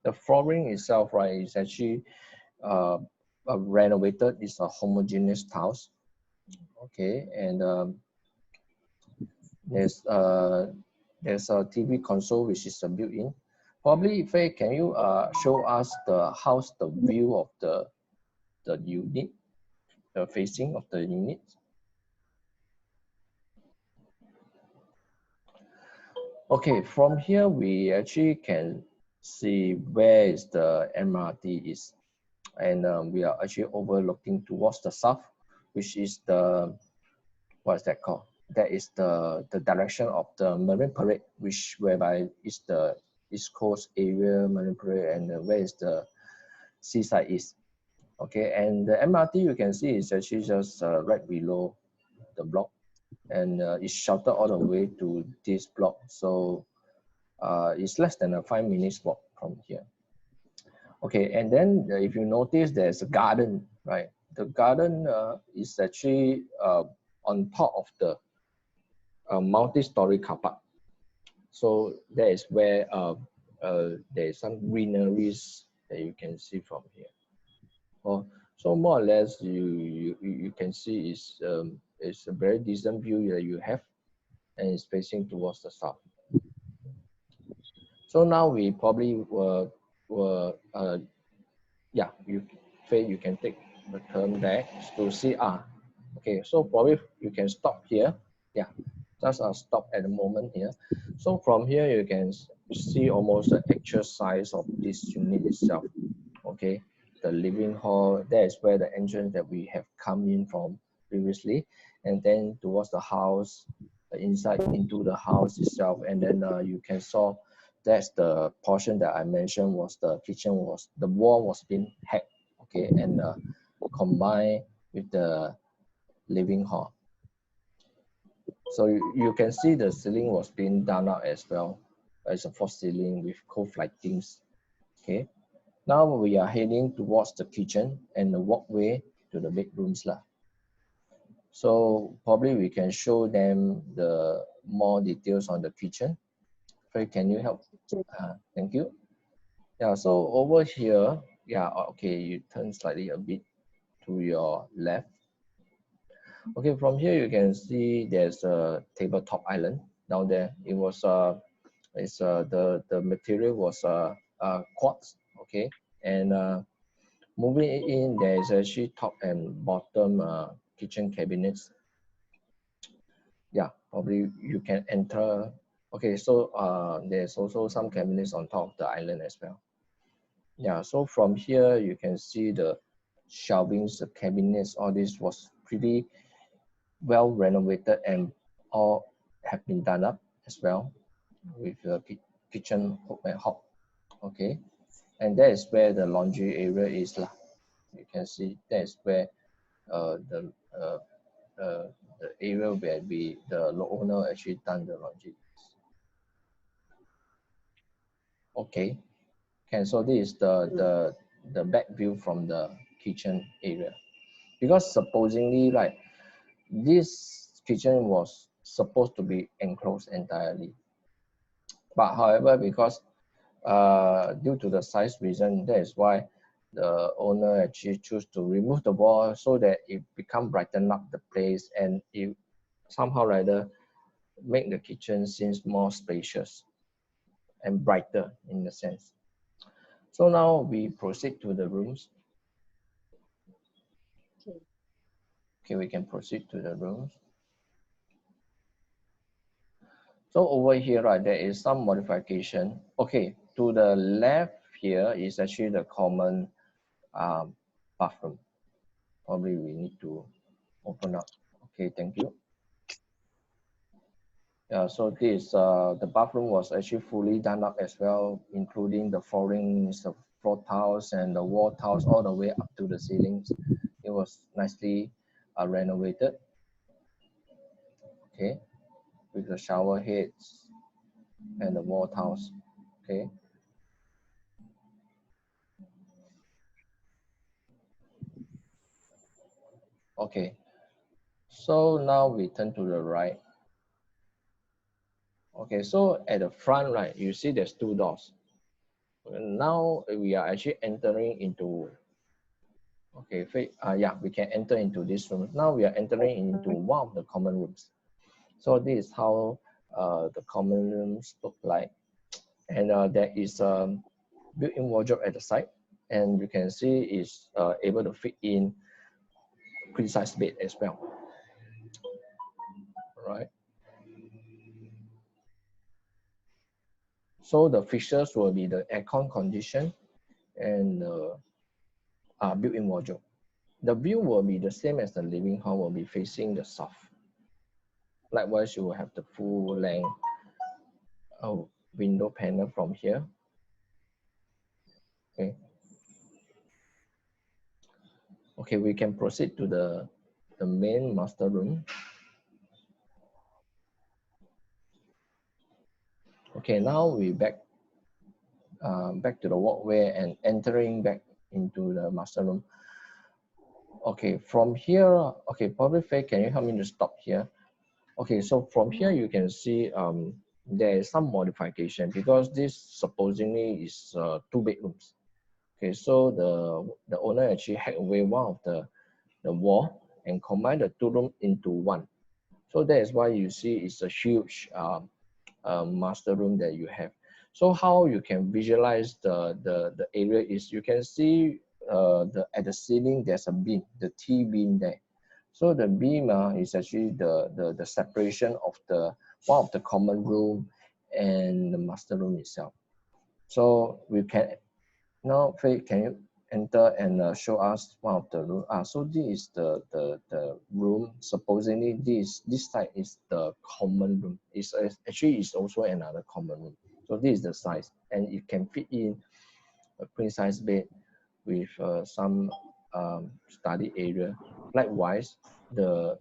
The flooring itself, right, is actually renovated. It's a homogeneous tiles. Okay, and there's a TV console which is built-in. Probably, Faye, can you show us the view of the unit, the facing of the unit? Okay, from here we actually can see where is the MRT is, and we are actually overlooking towards the south, which is the, what is that called? That is the direction of the Marine Parade, whereby is the East Coast area, Marine Parade, and where is the seaside is. Okay, and the MRT you can see is actually just right below the block, and it's sheltered all the way to this block. So it's less than a 5 minutes walk from here. Okay, and then if you notice, there's a garden, right? The garden is actually on top of the multi-story car park. So that is where there is some greeneries that you can see from here. So more or less, you can see it's a very decent view that you have, and it's facing towards the south. So now we probably yeah, you can take the turn back to CR. Okay, so probably you can stop here. Yeah, just stop at the moment here. So from here you can see almost the actual size of this unit itself. Okay, the living hall, that is where the entrance that we have come in from previously, and then towards the house, inside into the house itself, and then you can saw that's the portion that I mentioned was the kitchen the wall was being hacked, okay, and combined with the living hall. So you can see the ceiling was being done up as well as a false ceiling with cove lightings. Okay, now we are heading towards the kitchen and the walkway to the bedrooms lah. So probably we can show them the more details on the kitchen. Faye, can you help? Thank you. Yeah, so over here, yeah, okay, you turn slightly a bit to your left. Okay, from here you can see there's a tabletop island down there. It was the material was quartz. Okay, and moving in, there is actually top and bottom kitchen cabinets. Yeah, probably you can enter. Okay, so there's also some cabinets on top of the island as well. Yeah, so from here you can see the shelvings, the cabinets, all this was pretty well renovated and all have been done up as well with the kitchen hook and hob. Okay, and that is where the laundry area is lah. You can see that is where the area where the owner actually done the laundry. Okay, so this is the back view from the kitchen area, because supposedly, right, this kitchen was supposed to be enclosed entirely, but however, because due to the size reason, that is why the owner actually choose to remove the wall so that it become brighten up the place, and it somehow rather make the kitchen seems more spacious and brighter in the sense. So now we proceed to the rooms. Okay, we can proceed to the rooms. So over here, right, there is some modification. Okay, to the left here is actually the common bathroom. Probably we need to open up. Okay, thank you. Yeah, so this the bathroom was actually fully done up as well, including the floorings, the floor tiles, and the wall tiles all the way up to the ceilings. It was nicely renovated. Okay, with the shower heads and the wall tiles. Okay. Okay, so now we turn to the right. Okay, so at the front, right, you see there's two doors. Now we are actually entering into, okay, yeah, we can enter into this room. Now we are entering into one of the common rooms. So this is how the common rooms look like. And there is a built-in wardrobe at the side. And you can see it's able to fit in queen-size bed as well. Right. So the fixtures will be the aircon condition and built-in wardrobe. The view will be the same as the living hall, will be facing the south. Likewise, you will have the full length window panel from here. Okay. Okay, we can proceed to the main master room. Okay, now we back to the walkway and entering back into the master room. Okay, from here, okay, probably Faye, can you help me to stop here? Okay, so from here you can see there is some modification because this supposedly is 2 bedrooms. Okay, so the owner actually hacked away one of the wall and combined the 2 rooms into 1. So that is why you see it's a huge master room that you have. So how you can visualize the area is you can see at the ceiling there's a beam, the T beam there. So the beam is actually the separation of one of the common room and the master room itself. So we can now, Faye, can you enter and show us one of the room? So this is the room. Supposedly this side is the common room. It's actually is also another common room. So this is the size, and it can fit in a queen size bed with some study area. Likewise, the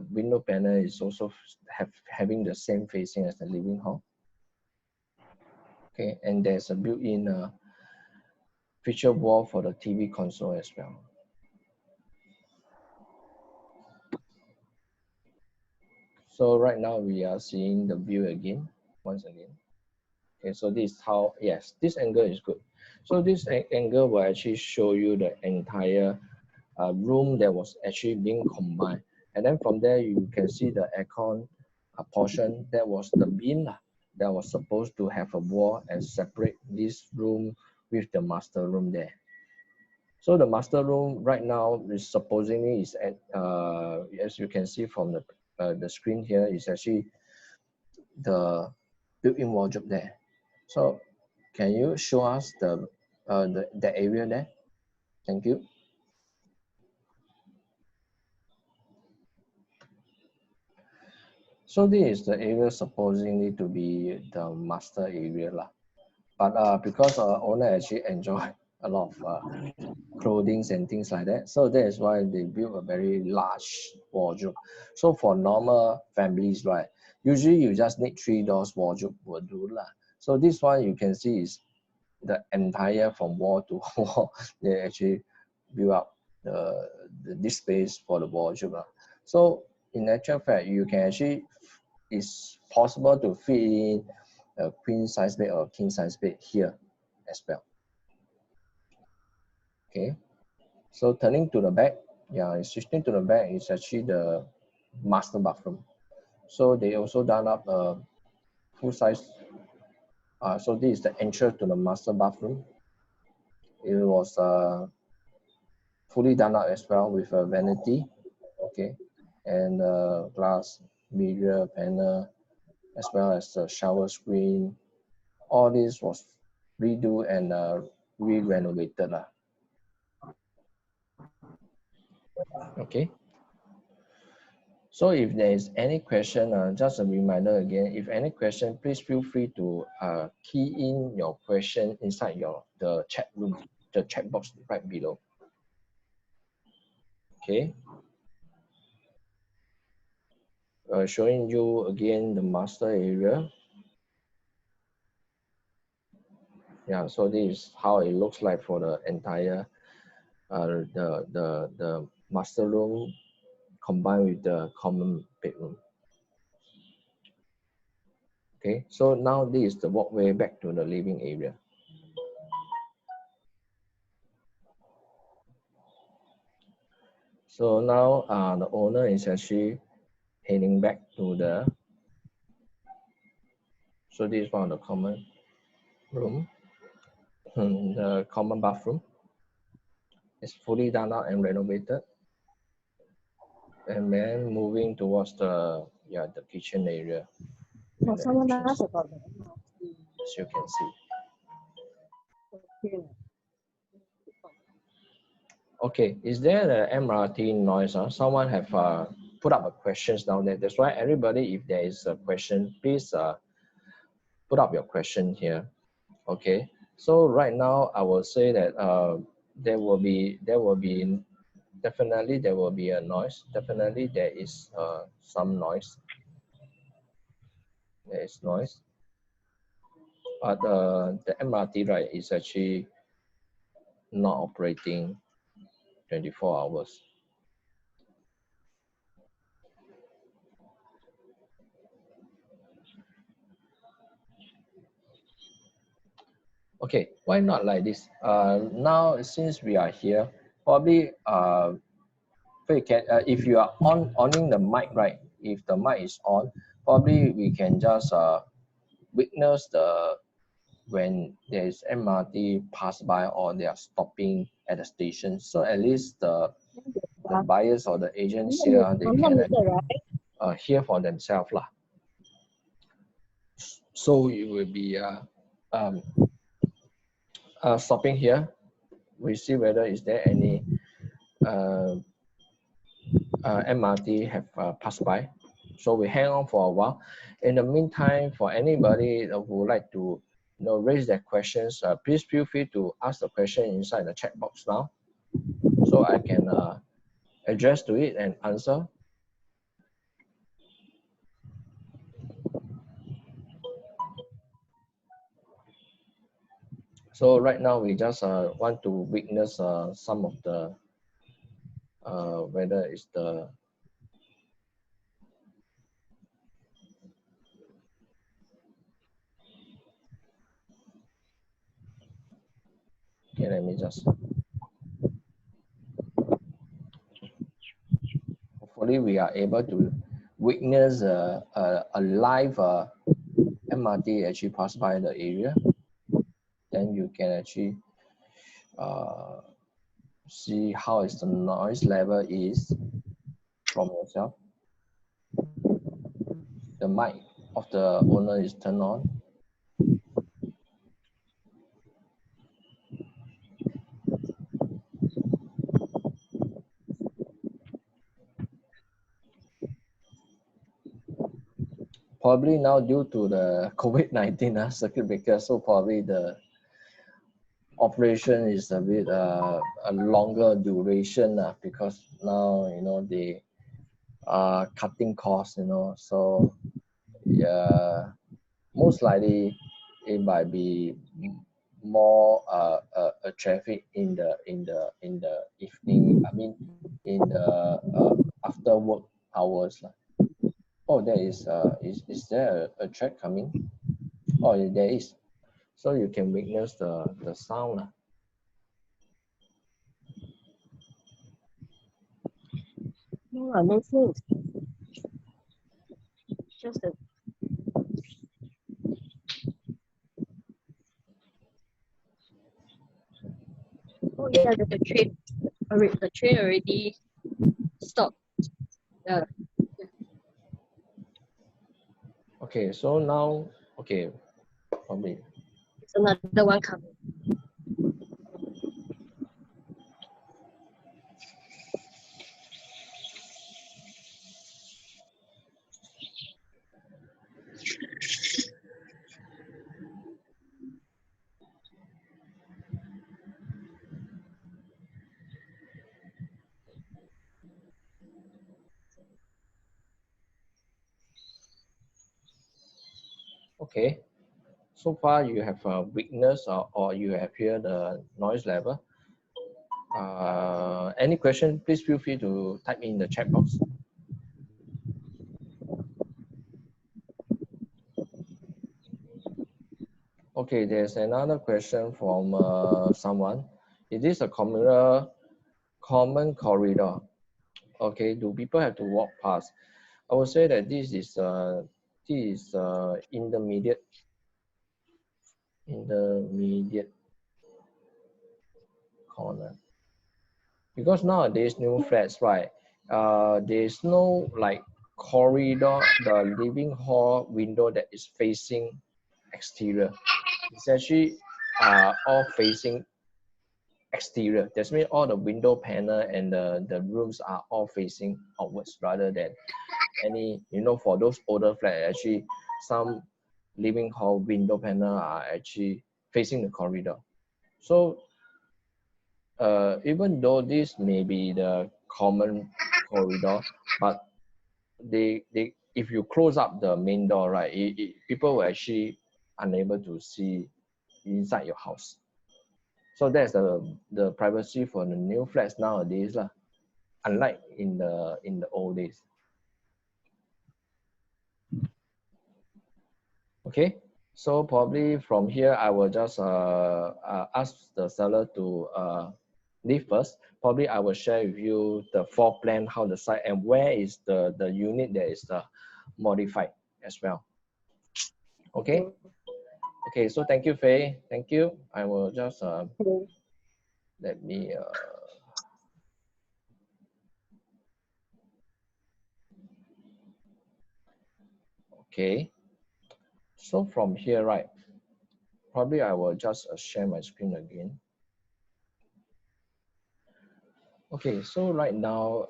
window panel is also having the same facing as the living hall. Okay, and there's a built-in feature wall for the TV console as well. So right now we are seeing the view again, once again. Okay, so this is how, yes, this angle is good. So this angle will actually show you the entire room that was actually being combined. And then from there, you can see the aircon portion that was the beam that was supposed to have a wall and separate this room with the master room there. So the master room right now is supposedly is at, as you can see from the screen here, is actually the built-in wardrobe there. So can you show us the area there? Thank you. So this is the area supposedly to be the master area lah. But because our owner actually enjoy a lot of clothing and things like that, so that is why they build a very large wardrobe. So for normal families, right, usually you just need 3 doors wardrobe will do lah. So this one you can see is the entire from wall to wall. They actually build up this space for the wardrobe lah. So in actual fact, you can actually, it's possible to fit in a queen size bed or king size bed here as well. Okay, so turning to the back, yeah, switching to the back is actually the master bathroom. So they also done up a full size. So this is the entrance to the master bathroom. It was fully done up as well with a vanity, okay, and glass mirror panel, as well as the shower screen. All this was redo and re-renovated. Okay. So if there is any question, just a reminder again, if any question, please feel free to key in your question inside the chat room, the chat box right below. Okay. Showing you again the master area. Yeah, so this is how it looks like for the entire the master room combined with the common bedroom. Okay, so now this is the walkway back to the living area. So now the owner is actually heading back to the, so this is one of the common room, the common bathroom. It's fully done out and renovated. And then moving towards the kitchen area. No, someone asked about that. As you can see. Okay, is there the MRT noise? Someone have put up a questions down there. That's why everybody, if there is a question, please put up your question here. Okay, so right now I will say that definitely there will be a noise. Definitely there is some noise. There is noise. But the MRT, right, is actually not operating 24 hours. Okay, why not like this? Now, since we are here, probably if you are owning the mic, right? If the mic is on, probably we can just witness when there is MRT pass by or they are stopping at the station. So at least the buyers or the agents here, they can hear for themselves lah. So it will be stopping here. We see whether is there any MRT have passed by. So we hang on for a while. In the meantime, for anybody who would like to raise their questions, please feel free to ask the question inside the chat box now, so I can address to it and answer. So right now we just want to witness some of the whether it's the let me just hopefully we are able to witness a live MRT actually pass by the area. Then you can actually see how is the noise level is from yourself. The mic of the owner is turned on. Probably now due to the COVID-19 circuit breaker, so probably the operation is a bit a longer duration because now they are cutting costs, so yeah, most likely it might be more traffic in the evening, I mean in the after work hours. Oh, there is there a track coming? Oh, there is. So you can witness the sound. No, no food. Just a... Oh yeah, the train. The train already stopped. Yeah. Okay, so now, okay, probably. It's another one coming. Okay, so far you have witnessed or you have heard the noise level. Any question, please feel free to type in the chat box. Okay, there's another question from someone. Is this a common corridor? Okay, do people have to walk past? I would say that this is intermediate corner, because nowadays new flats, right? There's no like corridor, the living hall window that is facing exterior. It's actually all facing exterior. That means all the window panel and the rooms are all facing outwards, rather than any, you know, for those older flats, actually some living hall window panel are actually facing the corridor. So even though this may be the common corridor, but if you close up the main door, right, people will actually unable to see inside your house. So that's the privacy for the new flats nowadays, unlike in the old days. Okay, so probably from here I will just ask the seller to leave first. Probably I will share with you the floor plan, how the site, and where is the unit that is modified as well. Okay. Okay, so thank you, Faye. Thank you. I will just let me okay. So from here, right, probably I will just share my screen again. Okay, so right now,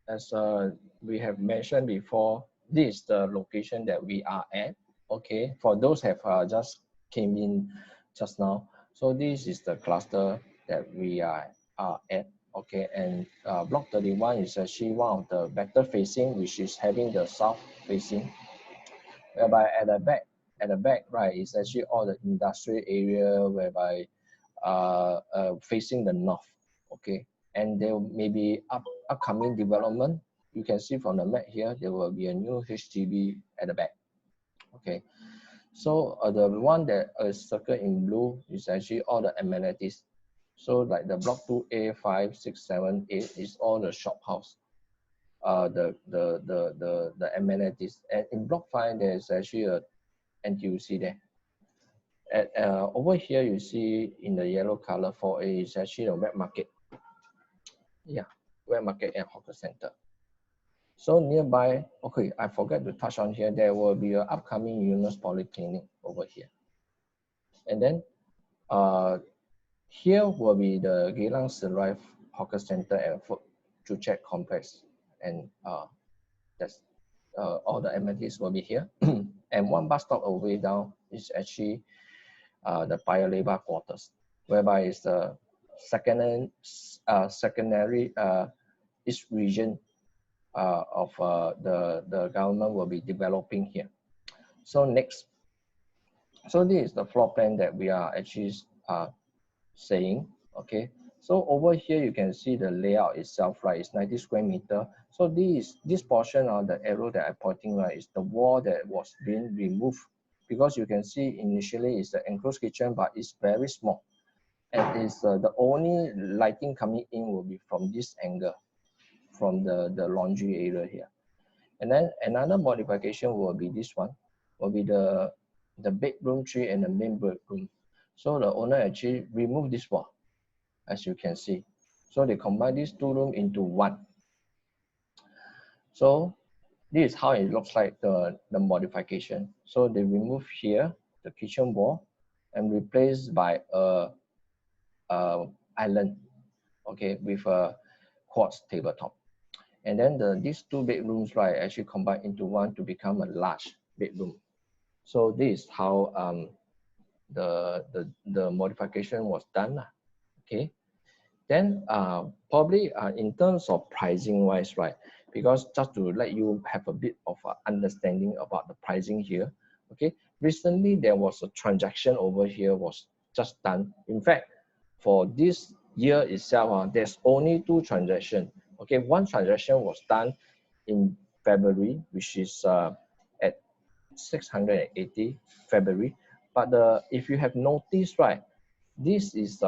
as we have mentioned before, this is the location that we are at. Okay, for those have just came in just now, so this is the cluster that we are at. Okay, and block 31 is actually one of the better facing, which is having the south facing, whereby at the back, right, is actually all the industrial area, whereby facing the north. Okay, and there may be upcoming development. You can see from the map here, there will be a new HDB at the back. Okay, so the one that is circled in blue is actually all the amenities. So like the block 2A, 5, 6, 7, 8 is all the shop house, the amenities. And in block 5, there's actually a NTUC there. Over here, you see in the yellow color 4A is actually a wet market. Yeah, wet market and hawker center. So nearby, okay, I forgot to touch on here, there will be an upcoming Eunos Polyclinic over here. And then here will be the Geylang Serai Hawker Center and Food Chuchet Complex. And that's all the amenities will be here. And one bus stop away down is actually the Paya Lebar quarters, whereby it's the secondary east region of the government will be developing here. So next, so this is the floor plan that we are actually saying. Okay, so over here you can see the layout itself, right? It's 90 square meter. So this portion of the arrow that I'm pointing, right, is the wall that was being removed, because you can see initially it's the enclosed kitchen, but it's very small, and it's the only lighting coming in will be from this angle, from the laundry area here. And then another modification will be this one, will be the bedroom 3 and the main bedroom. So the owner actually removed this wall, as you can see. So they combine these two rooms into one. So this is how it looks like, the modification. So they remove here the kitchen wall and replaced by a island, okay, with a quartz tabletop. And then these two bedrooms, right, actually combine into one to become a large bedroom. So this is how the modification was done. Okay. Then probably in terms of pricing wise, right, because just to let you have a bit of understanding about the pricing here. Okay, recently there was a transaction over here was just done. In fact, for this year itself, there's only 2 transactions. Okay, one transaction was done in February, which is at 680 February. But if you have noticed, right, this is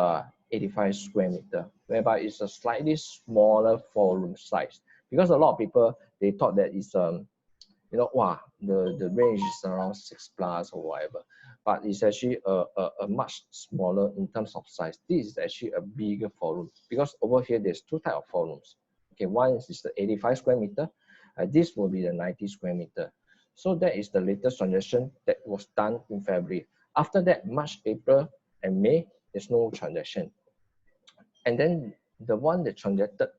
85 square meter, whereby it's a slightly smaller 4-room size. Because a lot of people, they thought that it's you know, wow, the range is around 6+ or whatever, but it's actually a much smaller in terms of size. This is actually a bigger 4-room, because over here there's 2 types of 4 rooms. Okay, one is the 85 square meter, this will be the 90 square meter. So that is the latest transaction that was done in February. After that, March, April, and May, there's no transaction. And then the one that transacted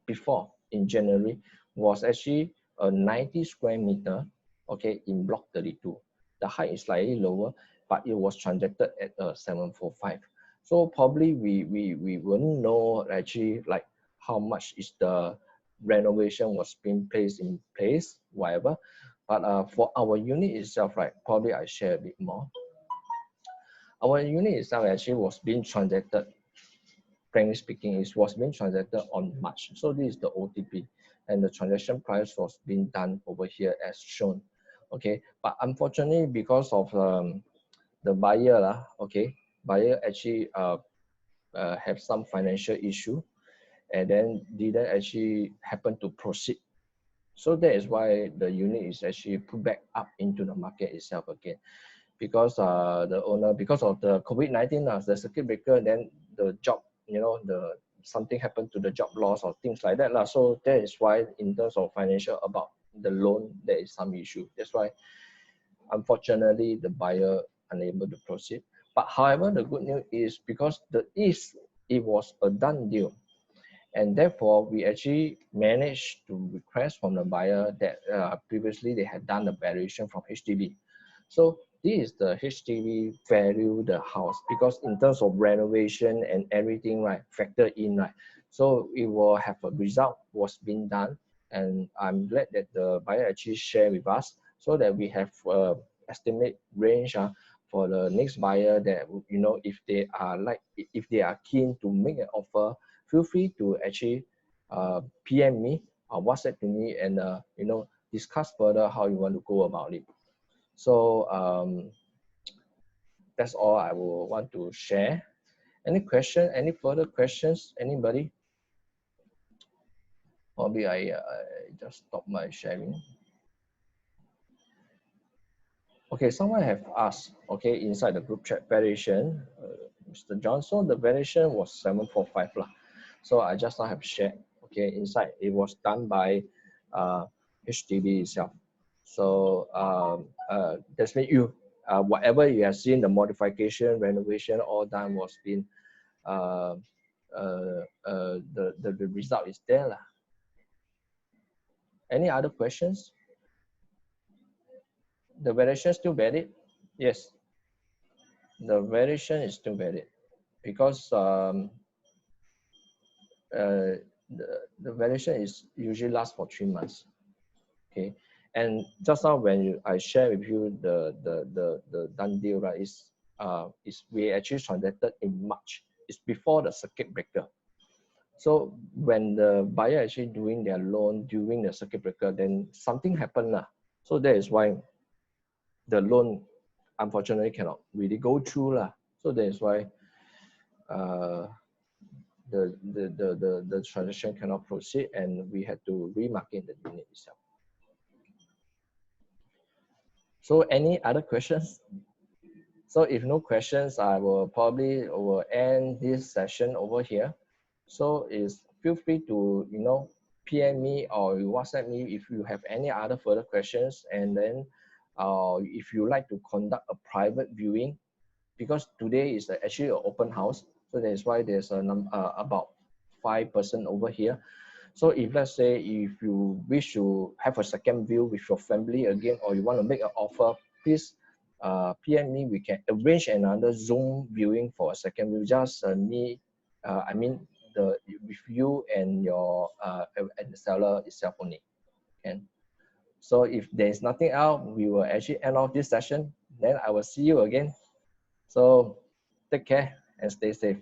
before in January was actually a 90 square meter, okay, in block 32. The height is slightly lower, but it was transacted at 745. So probably we wouldn't know actually like how much is the renovation was being placed in place, whatever. But for our unit itself, right, probably I share a bit more. Our unit itself actually was being transacted, frankly speaking, it was being transacted on March. So this is the OTP, and the transaction price was being done over here as shown. Okay, but unfortunately, because of the buyer, okay, buyer actually have some financial issue, and then didn't actually happen to proceed. So that is why the unit is actually put back up into the market itself again. Because the owner, because of the COVID-19, the circuit breaker, then the job, you know, something happened to the job loss or things like that. So that is why in terms of financial about the loan, there is some issue. That's why, unfortunately, the buyer unable to proceed. But however, the good news is because it was a done deal. And therefore, we actually managed to request from the buyer that previously they had done the valuation from HDB. So this is the HDB value the house, because in terms of renovation and everything, right, factor in, right. So it will have a result was being done, and I'm glad that the buyer actually share with us, so that we have estimate range for the next buyer, that, you know, if they are keen to make an offer, feel free to actually PM me or WhatsApp to me, and you know, discuss further how you want to go about it. So that's all I will want to share. Any question? Any further questions? Anybody? Probably I just stop my sharing. Okay, someone have asked, okay, inside the group chat, valuation, Mr. Johnson, the valuation was 745 lah. So I just now have shared, okay, inside it was done by HDB itself. So that's mean you whatever you have seen, the modification, renovation, all done was been the result is there lah. Any other questions? The valuation still valid? Yes, the valuation is still valid, because the valuation is usually lasts for 3 months. Okay, and just now when I share with you the done deal, right, is we actually transacted in March. It's before the circuit breaker. So when the buyer actually doing their loan during the circuit breaker, then something happened lah. So that is why the loan unfortunately cannot really go through lah. So that is why the transaction cannot proceed, and we had to remarket the unit itself. So any other questions? So if no questions, I will probably end this session over here. So feel free to, you know, PM me or WhatsApp me if you have any other further questions, and then if you like to conduct a private viewing, because today is actually an open house, so that's why there's about 5 person over here. So if let's say if you wish to have a second view with your family again, or you want to make an offer, please PM me. We can arrange another Zoom viewing for a second view. Just with you and your and the seller itself only. And so if there is nothing else, we will actually end off this session. Then I will see you again. So take care and stay safe.